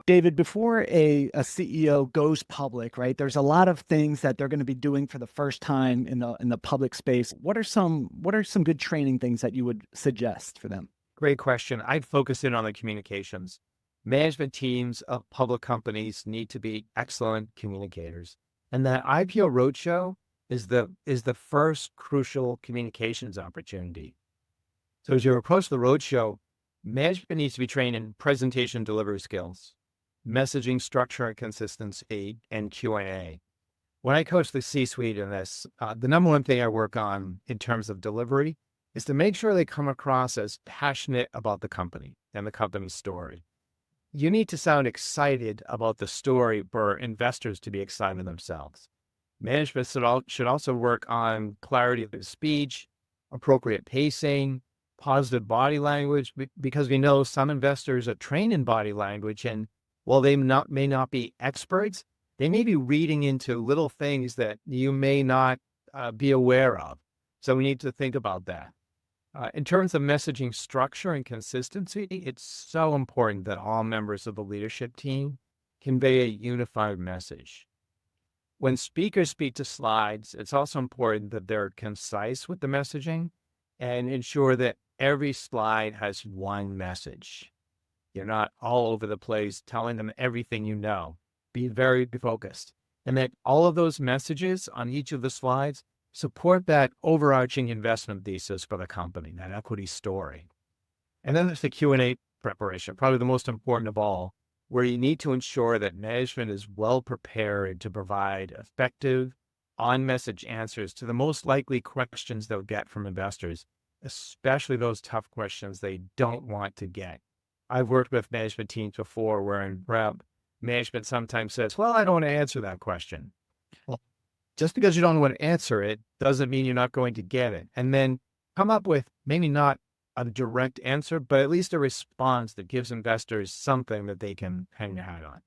David, before a CEO goes public, right, there's a lot of things that they're going to be doing for the first time in the public space. What are some good training things that you would suggest for them? Great question. I'd focus in on the communications. Management teams of public companies need to be excellent communicators. And the IPO Roadshow is the first crucial communications opportunity. So as you approach the roadshow, management needs to be trained in presentation delivery skills, messaging structure and consistency, and Q&A. When I coach the C-suite in this, the number one thing I work on in terms of delivery is to make sure they come across as passionate about the company and the company's story. You need to sound excited about the story for investors to be excited themselves. Management should also work on clarity of the speech, appropriate pacing, positive body language, because we know some investors are trained in body language, and while they may not be experts, they may be reading into little things that you may not be aware of. So we need to think about that. In terms of messaging structure and consistency, it's so important that all members of the leadership team convey a unified message. When speakers speak to slides, it's also important that they're concise with the messaging and ensure that every slide has one message. You're not all over the place telling them everything you know. Be very focused. And that all of those messages on each of the slides support that overarching investment thesis for the company, that equity story. And then there's the Q&A preparation, probably the most important of all, where you need to ensure that management is well prepared to provide effective, on-message answers to the most likely questions they'll get from investors, especially those tough questions they don't want to get. I've worked with management teams before where in prep, management sometimes says, well, I don't want to answer that question. Well, just because you don't want to answer it doesn't mean you're not going to get it. And then come up with maybe not a direct answer, but at least a response that gives investors something that they can hang their hat on.